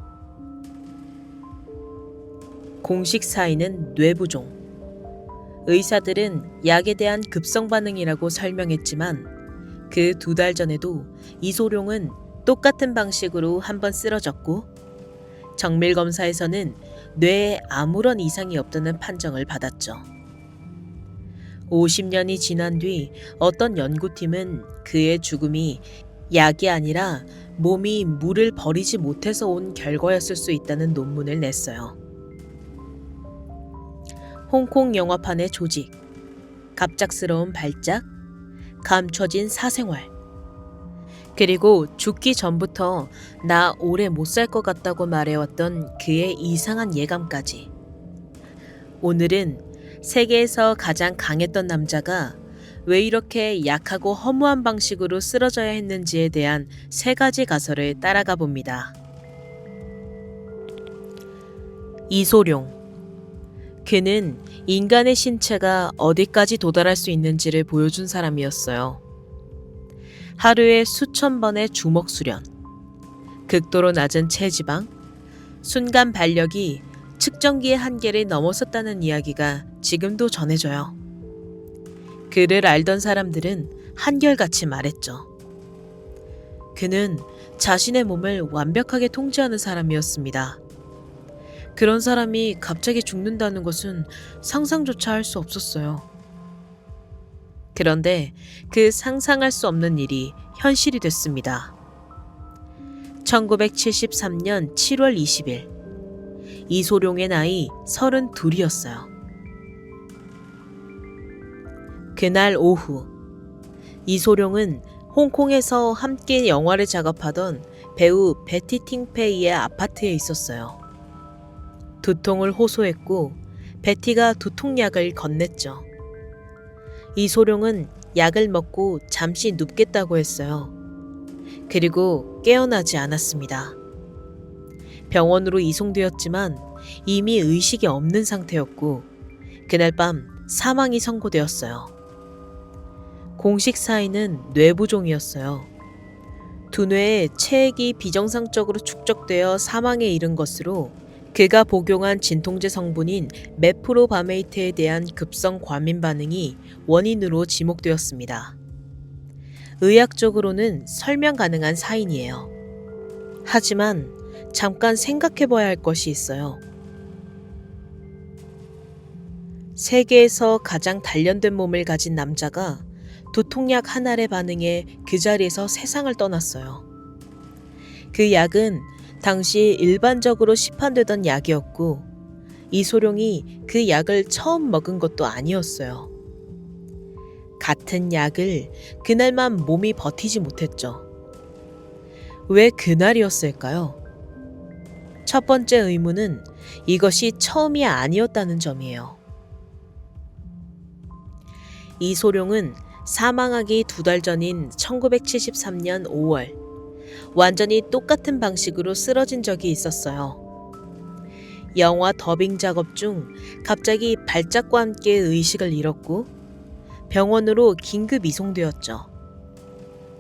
공식 사인은 뇌부종. 의사들은 약에 대한 급성 반응이라고 설명했지만 그 2달 전에도 이소룡은 똑같은 방식으로 한번 쓰러졌고 정밀 검사에서는 뇌에 아무런 이상이 없다는 판정을 받았죠. 50년이 지난 뒤 어떤 연구팀은 그의 죽음이 약이 아니라 몸이 물을 버리지 못해서 온 결과였을 수 있다는 논문을 냈어요. 홍콩 영화판의 조직, 갑작스러운 발작, 감춰진 사생활, 그리고 죽기 전부터 나 오래 못 살 것 같다고 말해왔던 그의 이상한 예감까지. 오늘은 세계에서 가장 강했던 남자가 왜 이렇게 약하고 허무한 방식으로 쓰러져야 했는지에 대한 3가지 가설을 따라가 봅니다. 이소룡. 그는 인간의 신체가 어디까지 도달할 수 있는지를 보여준 사람이었어요. 하루에 수천 번의 주먹 수련, 극도로 낮은 체지방, 순간 발력이 측정기의 한계를 넘어섰다는 이야기가 지금도 전해져요. 그를 알던 사람들은 한결같이 말했죠. 그는 자신의 몸을 완벽하게 통제하는 사람이었습니다. 그런 사람이 갑자기 죽는다는 것은 상상조차 할 수 없었어요. 그런데 그 상상할 수 없는 일이 현실이 됐습니다. 1973년 7월 20일, 이소룡의 나이 32이었어요. 그날 오후, 이소룡은 홍콩에서 함께 영화를 작업하던 배우 베티 팅페이의 아파트에 있었어요. 두통을 호소했고 베티가 두통약을 건넸죠. 이소룡은 약을 먹고 잠시 눕겠다고 했어요. 그리고 깨어나지 않았습니다. 병원으로 이송되었지만 이미 의식이 없는 상태였고 그날 밤 사망이 선고되었어요. 공식 사인은 뇌부종이었어요. 두뇌에 체액이 비정상적으로 축적되어 사망에 이른 것으로 그가 복용한 진통제 성분인 메프로바메이트에 대한 급성 과민 반응이 원인으로 지목되었습니다. 의학적으로는 설명 가능한 사인이에요. 하지만 잠깐 생각해봐야 할 것이 있어요. 세계에서 가장 단련된 몸을 가진 남자가 두통약 하나의 반응에 그 자리에서 세상을 떠났어요. 그 약은 당시 일반적으로 시판되던 약이었고 이소룡이 그 약을 처음 먹은 것도 아니었어요. 같은 약을 그날만 몸이 버티지 못했죠. 왜 그날이었을까요? 첫 번째 의문은 이것이 처음이 아니었다는 점이에요. 이소룡은 사망하기 2달 전인 1973년 5월 완전히 똑같은 방식으로 쓰러진 적이 있었어요. 영화 더빙 작업 중 갑자기 발작과 함께 의식을 잃었고 병원으로 긴급 이송되었죠.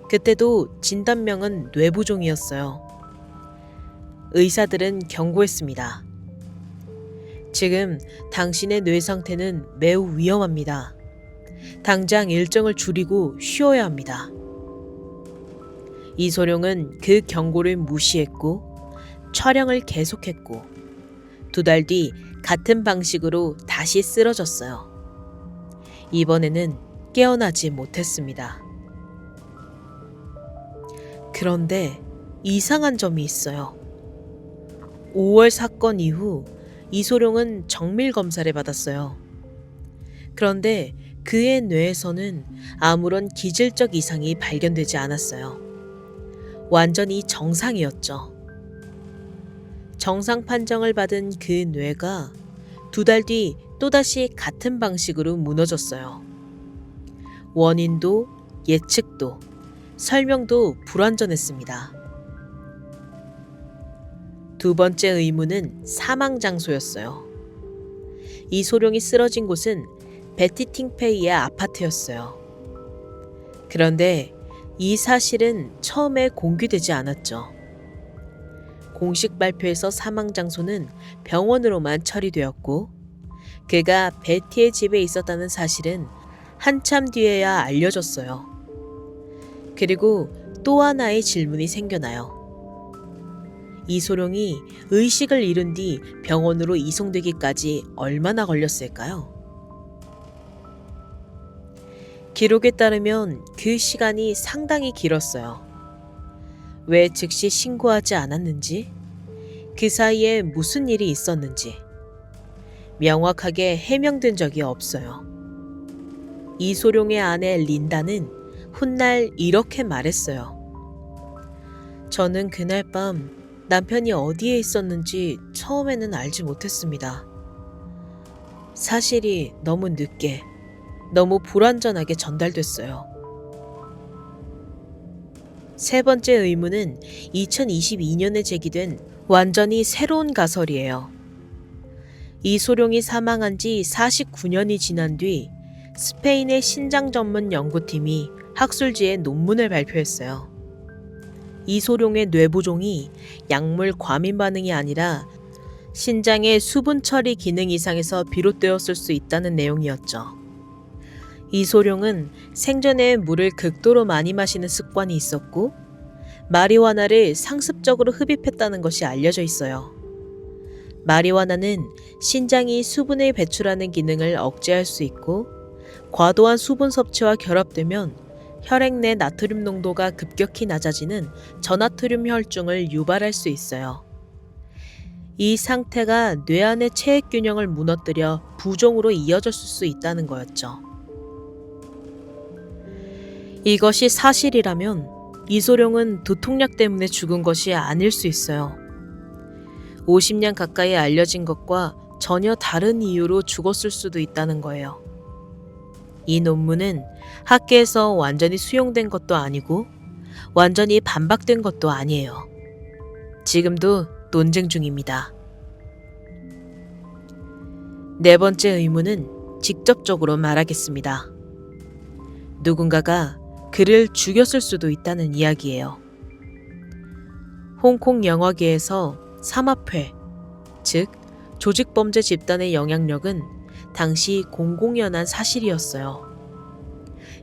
그때도 진단명은 뇌부종이었어요. 의사들은 경고했습니다. 지금 당신의 뇌 상태는 매우 위험합니다. 당장 일정을 줄이고 쉬어야 합니다. 이소룡은 그 경고를 무시했고 촬영을 계속했고 2달 뒤 같은 방식으로 다시 쓰러졌어요. 이번에는 깨어나지 못했습니다. 그런데 이상한 점이 있어요. 5월 사건 이후 이소룡은 정밀 검사를 받았어요. 그런데 그의 뇌에서는 아무런 기질적 이상이 발견되지 않았어요. 완전히 정상이었죠. 정상 판정을 받은 그 뇌가 2달 뒤 또다시 같은 방식으로 무너졌어요. 원인도 예측도 설명도 불완전했습니다. 두 번째 의문은 사망 장소였어요. 이소룡이 쓰러진 곳은 베티 팅페이의 아파트였어요. 그런데 이 사실은 처음에 공개되지 않았죠. 공식 발표에서 사망 장소는 병원으로만 처리되었고, 그가 베티의 집에 있었다는 사실은 한참 뒤에야 알려졌어요. 그리고 또 하나의 질문이 생겨나요. 이소룡이 의식을 잃은 뒤 병원으로 이송되기까지 얼마나 걸렸을까요? 기록에 따르면 그 시간이 상당히 길었어요. 왜 즉시 신고하지 않았는지, 그 사이에 무슨 일이 있었는지 명확하게 해명된 적이 없어요. 이소룡의 아내 린다는 훗날 이렇게 말했어요. 저는 그날 밤 남편이 어디에 있었는지 처음에는 알지 못했습니다. 사실이 너무 늦게, 너무 불완전하게 전달됐어요. 세 번째 의문은 2022년에 제기된 완전히 새로운 가설이에요. 이소룡이 사망한 지 49년이 지난 뒤 스페인의 신장 전문 연구팀이 학술지에 논문을 발표했어요. 이소룡의 뇌부종이 약물 과민 반응이 아니라 신장의 수분 처리 기능 이상에서 비롯되었을 수 있다는 내용이었죠. 이소룡은 생전에 물을 극도로 많이 마시는 습관이 있었고, 마리화나를 상습적으로 흡입했다는 것이 알려져 있어요. 마리화나는 신장이 수분을 배출하는 기능을 억제할 수 있고, 과도한 수분 섭취와 결합되면 혈액 내 나트륨 농도가 급격히 낮아지는 저나트륨 혈중을 유발할 수 있어요. 이 상태가 뇌 안의 체액 균형을 무너뜨려 부종으로 이어졌을 수 있다는 거였죠. 이것이 사실이라면 이소룡은 두통약 때문에 죽은 것이 아닐 수 있어요. 50년 가까이 알려진 것과 전혀 다른 이유로 죽었을 수도 있다는 거예요. 이 논문은 학계에서 완전히 수용된 것도 아니고 완전히 반박된 것도 아니에요. 지금도 논쟁 중입니다. 네 번째 의문은 직접적으로 말하겠습니다. 누군가가 그를 죽였을 수도 있다는 이야기예요. 홍콩 영화계에서 삼합회, 즉 조직범죄 집단의 영향력은 당시 공공연한 사실이었어요.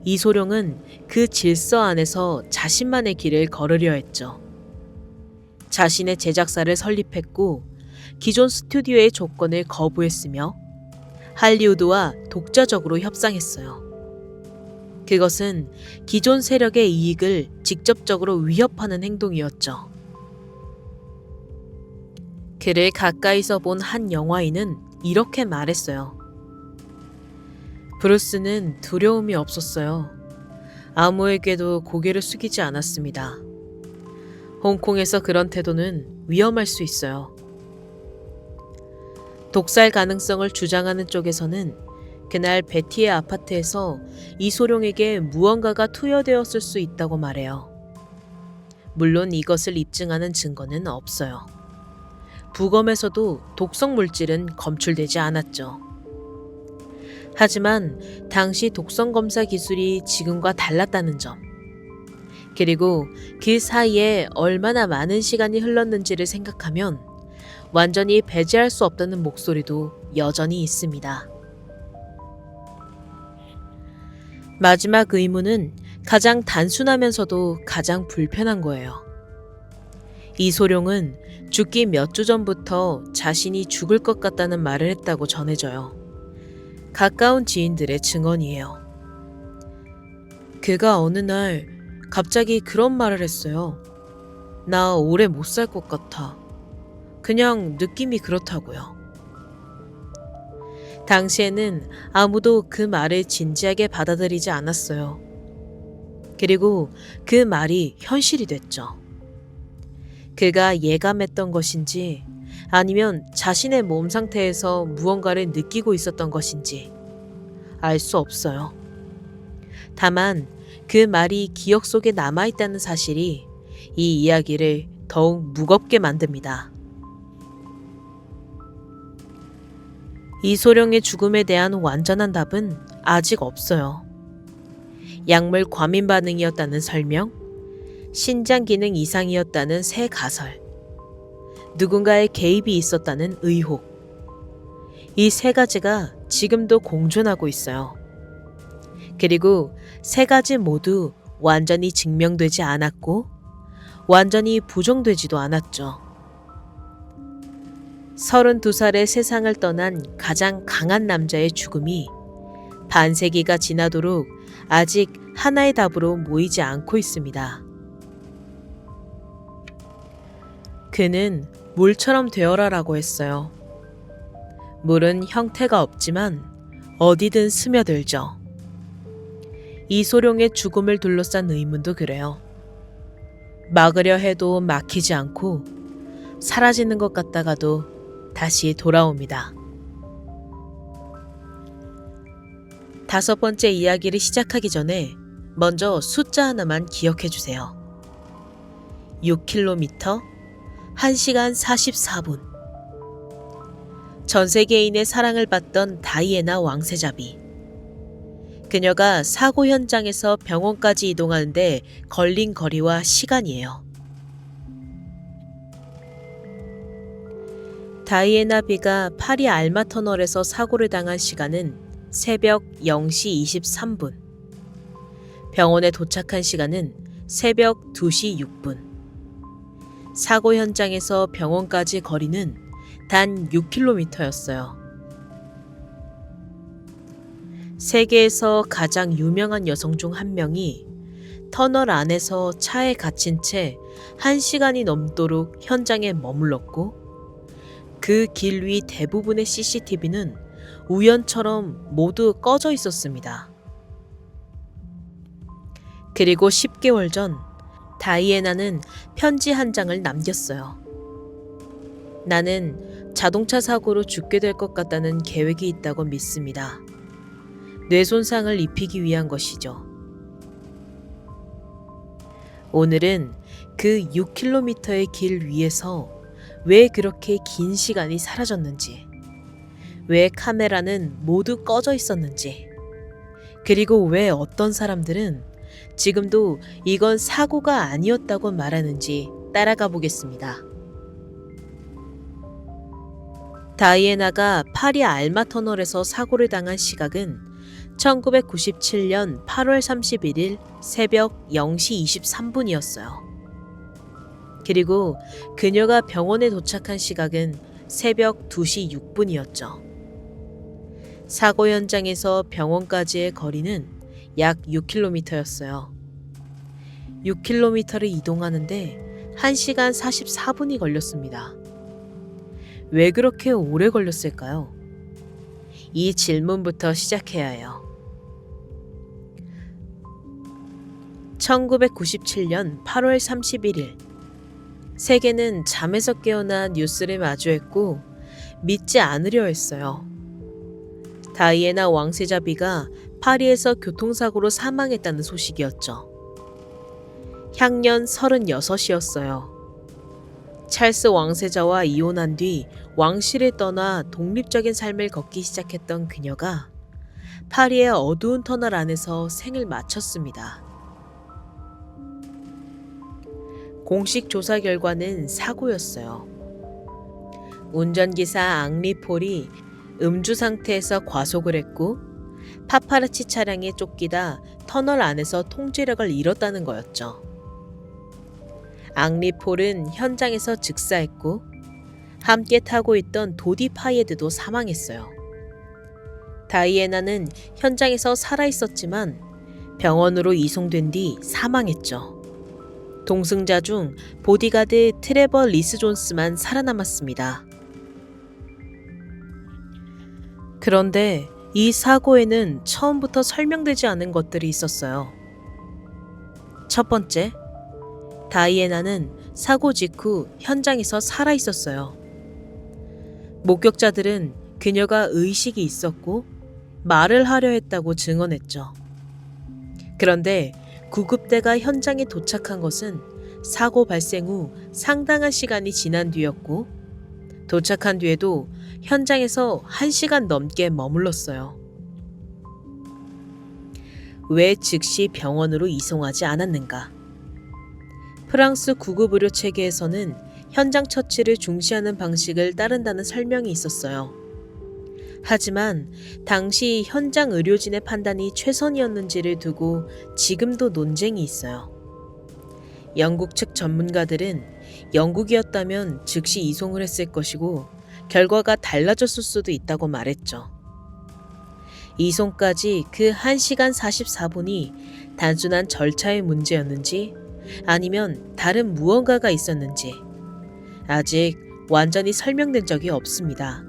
이소룡은 그 질서 안에서 자신만의 길을 걸으려 했죠. 자신의 제작사를 설립했고 기존 스튜디오의 조건을 거부했으며 할리우드와 독자적으로 협상했어요. 그것은 기존 세력의 이익을 직접적으로 위협하는 행동이었죠. 그를 가까이서 본 한 영화인은 이렇게 말했어요. 브루스는 두려움이 없었어요. 아무에게도 고개를 숙이지 않았습니다. 홍콩에서 그런 태도는 위험할 수 있어요. 독살 가능성을 주장하는 쪽에서는 그날 베티의 아파트에서 이소룡에게 무언가가 투여되었을 수 있다고 말해요. 물론 이것을 입증하는 증거는 없어요. 부검에서도 독성 물질은 검출되지 않았죠. 하지만 당시 독성 검사 기술이 지금과 달랐다는 점, 그리고 그 사이에 얼마나 많은 시간이 흘렀는지를 생각하면 완전히 배제할 수 없다는 목소리도 여전히 있습니다. 마지막 의문은 가장 단순하면서도 가장 불편한 거예요. 이소룡은 죽기 몇 주 전부터 자신이 죽을 것 같다는 말을 했다고 전해져요. 가까운 지인들의 증언이에요. 그가 어느 날 갑자기 그런 말을 했어요. 나 오래 못 살 것 같아. 그냥 느낌이 그렇다고요. 당시에는 아무도 그 말을 진지하게 받아들이지 않았어요. 그리고 그 말이 현실이 됐죠. 그가 예감했던 것인지 아니면 자신의 몸 상태에서 무언가를 느끼고 있었던 것인지 알 수 없어요. 다만 그 말이 기억 속에 남아있다는 사실이 이 이야기를 더욱 무겁게 만듭니다. 이소룡의 죽음에 대한 완전한 답은 아직 없어요. 약물 과민 반응이었다는 설명, 신장 기능 이상이었다는 새 가설, 누군가의 개입이 있었다는 의혹. 이 세 가지가 지금도 공존하고 있어요. 그리고 세 가지 모두 완전히 증명되지 않았고 완전히 부정되지도 않았죠. 32살의 세상을 떠난 가장 강한 남자의 죽음이 반세기가 지나도록 아직 하나의 답으로 모이지 않고 있습니다. 그는 물처럼 되어라라고 했어요. 물은 형태가 없지만 어디든 스며들죠. 이소룡의 죽음을 둘러싼 의문도 그래요. 막으려 해도 막히지 않고 사라지는 것 같다가도 다시 돌아옵니다. 5번째 이야기를 시작하기 전에 먼저 숫자 하나만 기억해 주세요. 6km, 1시간 44분. 전 세계인의 사랑을 받던 다이애나 왕세자비. 그녀가 사고 현장에서 병원까지 이동하는데 걸린 거리와 시간이에요. 다이애나 비가 파리 알마 터널에서 사고를 당한 시간은 새벽 0시 23분. 병원에 도착한 시간은 새벽 2시 6분. 사고 현장에서 병원까지 거리는 단 6km였어요. 세계에서 가장 유명한 여성 중 한 명이 터널 안에서 차에 갇힌 채 1시간이 넘도록 현장에 머물렀고 그 길 위 대부분의 CCTV는 우연처럼 모두 꺼져 있었습니다. 그리고 10개월 전 다이애나는 편지 한 장을 남겼어요. 나는 자동차 사고로 죽게 될 것 같다는 계획이 있다고 믿습니다. 뇌손상을 입히기 위한 것이죠. 오늘은 그 6km의 길 위에서 왜 그렇게 긴 시간이 사라졌는지, 왜 카메라는 모두 꺼져 있었는지, 그리고 왜 어떤 사람들은 지금도 이건 사고가 아니었다고 말하는지 따라가 보겠습니다. 다이애나가 파리 알마 터널에서 사고를 당한 시각은 1997년 8월 31일 새벽 0시 23분이었어요. 그리고 그녀가 병원에 도착한 시각은 새벽 2시 6분이었죠. 사고 현장에서 병원까지의 거리는 약 6km였어요. 6km를 이동하는데 1시간 44분이 걸렸습니다. 왜 그렇게 오래 걸렸을까요? 이 질문부터 시작해야 해요. 1997년 8월 31일 세계는 잠에서 깨어나 뉴스를 마주했고 믿지 않으려 했어요. 다이애나 왕세자비가 파리에서 교통사고로 사망했다는 소식이었죠. 향년 36이었어요. 찰스 왕세자와 이혼한 뒤 왕실을 떠나 독립적인 삶을 걷기 시작했던 그녀가 파리의 어두운 터널 안에서 생을 마쳤습니다. 공식 조사 결과는 사고였어요. 운전기사 앙리 폴이 음주 상태에서 과속을 했고 파파라치 차량에 쫓기다 터널 안에서 통제력을 잃었다는 거였죠. 앙리 폴은 현장에서 즉사했고 함께 타고 있던 도디 파예드도 사망했어요. 다이애나는 현장에서 살아있었지만 병원으로 이송된 뒤 사망했죠. 동승자 중 보디가드 트레버 리스 존스만 살아남았습니다. 그런데 이 사고에는 처음부터 설명되지 않은 것들이 있었어요. 첫 번째, 다이애나는 사고 직후 현장에서 살아 있었어요. 목격자들은 그녀가 의식이 있었고 말을 하려 했다고 증언했죠. 그런데 구급대가 현장에 도착한 것은 사고 발생 후 상당한 시간이 지난 뒤였고, 도착한 뒤에도 현장에서 1시간 넘게 머물렀어요. 왜 즉시 병원으로 이송하지 않았는가? 프랑스 구급의료 체계에서는 현장 처치를 중시하는 방식을 따른다는 설명이 있었어요. 하지만 당시 현장 의료진의 판단이 최선이었는지를 두고 지금도 논쟁이 있어요. 영국 측 전문가들은 영국이었다면 즉시 이송을 했을 것이고 결과가 달라졌을 수도 있다고 말했죠. 이송까지 그 1시간 44분이 단순한 절차의 문제였는지 아니면 다른 무언가가 있었는지 아직 완전히 설명된 적이 없습니다.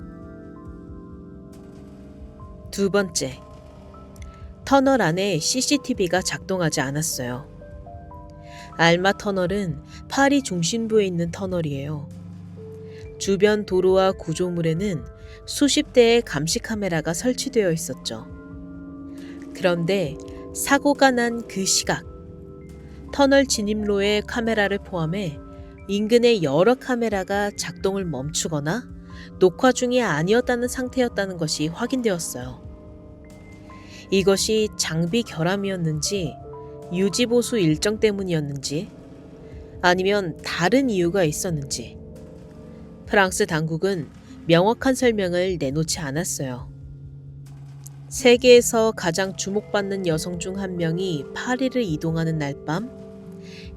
두 번째, 터널 안에 CCTV가 작동하지 않았어요. 알마 터널은 파리 중심부에 있는 터널이에요. 주변 도로와 구조물에는 수십 대의 감시 카메라가 설치되어 있었죠. 그런데 사고가 난 그 시각, 터널 진입로의 카메라를 포함해 인근의 여러 카메라가 작동을 멈추거나 녹화 중이 아니었다는 상태였다는 것이 확인되었어요. 이것이 장비 결함이었는지, 유지보수 일정 때문이었는지, 아니면 다른 이유가 있었는지, 프랑스 당국은 명확한 설명을 내놓지 않았어요. 세계에서 가장 주목받는 여성 중 한 명이 파리를 이동하는 날 밤,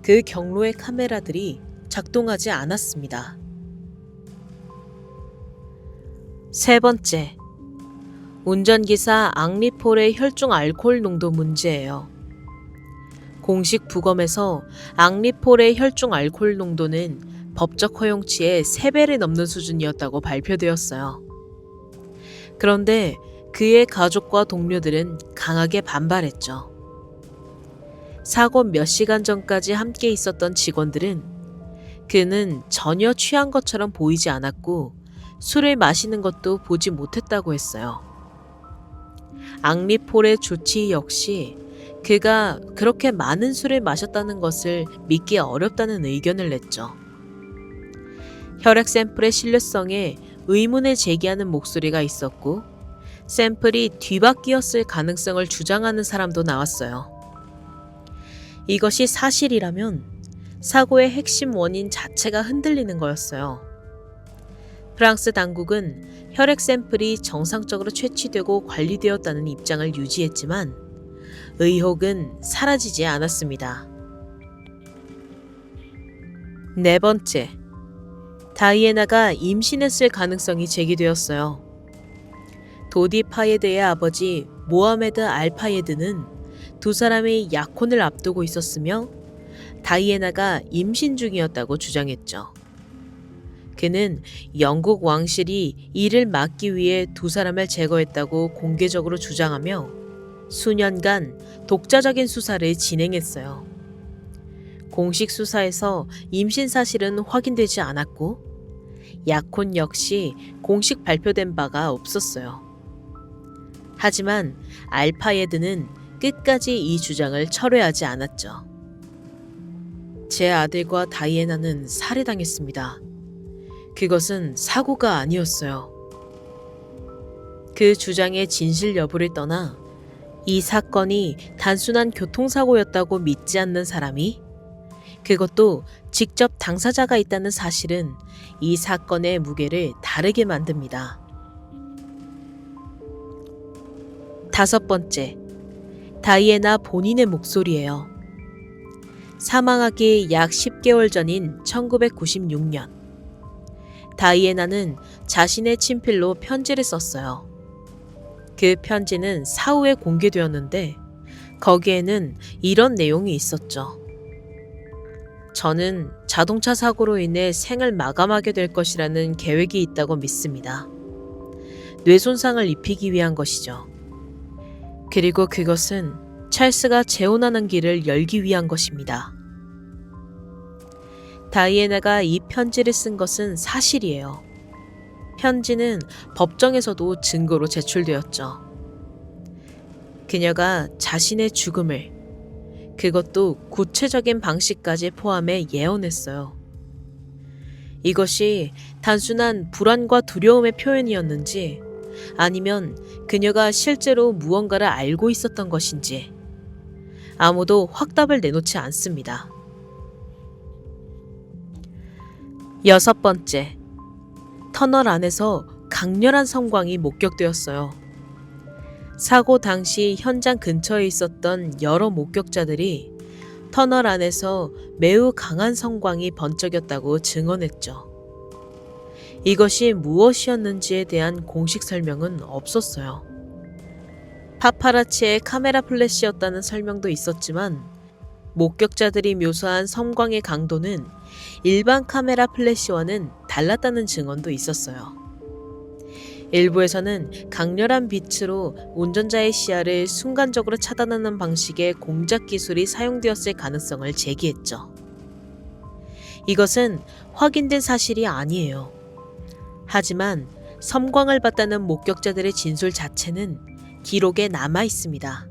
그 경로의 카메라들이 작동하지 않았습니다. 세 번째, 운전기사 앙리 폴의 혈중 알코올 농도 문제예요. 공식 부검에서 앙리 폴의 혈중 알코올 농도는 법적 허용치의 3배를 넘는 수준이었다고 발표되었어요. 그런데 그의 가족과 동료들은 강하게 반발했죠. 사고 몇 시간 전까지 함께 있었던 직원들은 그는 전혀 취한 것처럼 보이지 않았고 술을 마시는 것도 보지 못했다고 했어요. 앙리 폴의 조치 역시 그가 그렇게 많은 술을 마셨다는 것을 믿기 어렵다는 의견을 냈죠. 혈액 샘플의 신뢰성에 의문을 제기하는 목소리가 있었고, 샘플이 뒤바뀌었을 가능성을 주장하는 사람도 나왔어요. 이것이 사실이라면 사고의 핵심 원인 자체가 흔들리는 거였어요. 프랑스 당국은 혈액 샘플이 정상적으로 채취되고 관리되었다는 입장을 유지했지만 의혹은 사라지지 않았습니다. 네 번째, 다이애나가 임신했을 가능성이 제기되었어요. 도디 파예드의 아버지 모하메드 알 파예드는 두 사람이 약혼을 앞두고 있었으며 다이애나가 임신 중이었다고 주장했죠. 그는 영국 왕실이 이를 막기 위해 두 사람을 제거했다고 공개적으로 주장하며 수년간 독자적인 수사를 진행했어요. 공식 수사에서 임신 사실은 확인되지 않았고 약혼 역시 공식 발표된 바가 없었어요. 하지만 알파예드는 끝까지 이 주장을 철회하지 않았죠. 제 아들과 다이애나는 살해당했습니다. 그것은 사고가 아니었어요. 그 주장의 진실 여부를 떠나 이 사건이 단순한 교통사고였다고 믿지 않는 사람이, 그것도 직접 당사자가 있다는 사실은 이 사건의 무게를 다르게 만듭니다. 다섯 번째, 다이애나 본인의 목소리예요. 사망하기 약 10개월 전인 1996년, 다이애나는 자신의 친필로 편지를 썼어요. 그 편지는 사후에 공개되었는데 거기에는 이런 내용이 있었죠. 저는 자동차 사고로 인해 생을 마감하게 될 것이라는 계획이 있다고 믿습니다. 뇌 손상을 입히기 위한 것이죠. 그리고 그것은 찰스가 재혼하는 길을 열기 위한 것입니다. 다이애나가 이 편지를 쓴 것은 사실이에요. 편지는 법정에서도 증거로 제출되었죠. 그녀가 자신의 죽음을, 그것도 구체적인 방식까지 포함해 예언했어요. 이것이 단순한 불안과 두려움의 표현이었는지, 아니면 그녀가 실제로 무언가를 알고 있었던 것인지 아무도 확답을 내놓지 않습니다. 6번째, 터널 안에서 강렬한 성광이 목격되었어요. 사고 당시 현장 근처에 있었던 여러 목격자들이 터널 안에서 매우 강한 성광이 번쩍였다고 증언했죠. 이것이 무엇이었는지에 대한 공식 설명은 없었어요. 파파라치의 카메라 플래시였다는 설명도 있었지만 목격자들이 묘사한 성광의 강도는 일반 카메라 플래시와는 달랐다는 증언도 있었어요. 일부에서는 강렬한 빛으로 운전자의 시야를 순간적으로 차단하는 방식의 공작 기술이 사용되었을 가능성을 제기했죠. 이것은 확인된 사실이 아니에요. 하지만 섬광을 봤다는 목격자들의 진술 자체는 기록에 남아 있습니다.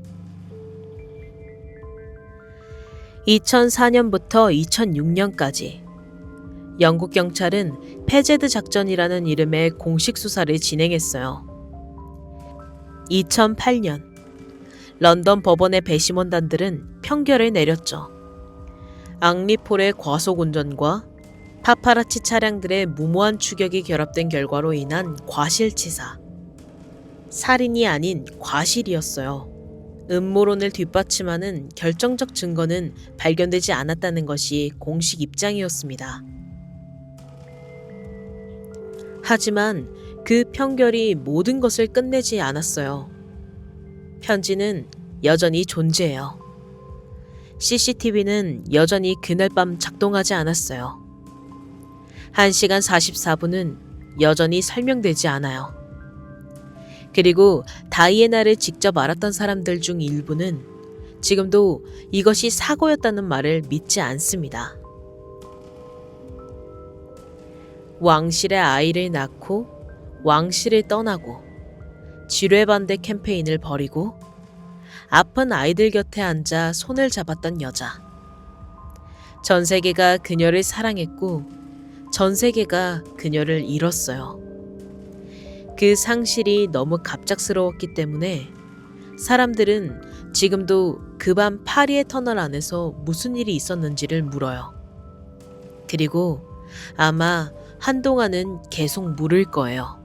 2004년부터 2006년까지 영국 경찰은 페제드 작전이라는 이름의 공식 수사를 진행했어요. 2008년 런던 법원의 배심원단들은 평결을 내렸죠. 앙리폴의 과속 운전과 파파라치 차량들의 무모한 추격이 결합된 결과로 인한 과실치사. 살인이 아닌 과실이었어요. 음모론을 뒷받침하는 결정적 증거는 발견되지 않았다는 것이 공식 입장이었습니다. 하지만 그 편결이 모든 것을 끝내지 않았어요. 편지는 여전히 존재해요. CCTV는 여전히 그날 밤 작동하지 않았어요. 1시간 44분은 여전히 설명되지 않아요. 그리고 다이애나를 직접 알았던 사람들 중 일부는 지금도 이것이 사고였다는 말을 믿지 않습니다. 왕실의 아이를 낳고 왕실을 떠나고 지뢰반대 캠페인을 벌이고 아픈 아이들 곁에 앉아 손을 잡았던 여자. 전 세계가 그녀를 사랑했고 전 세계가 그녀를 잃었어요. 그 상실이 너무 갑작스러웠기 때문에 사람들은 지금도 그 밤 파리의 터널 안에서 무슨 일이 있었는지를 물어요. 그리고 아마 한동안은 계속 물을 거예요.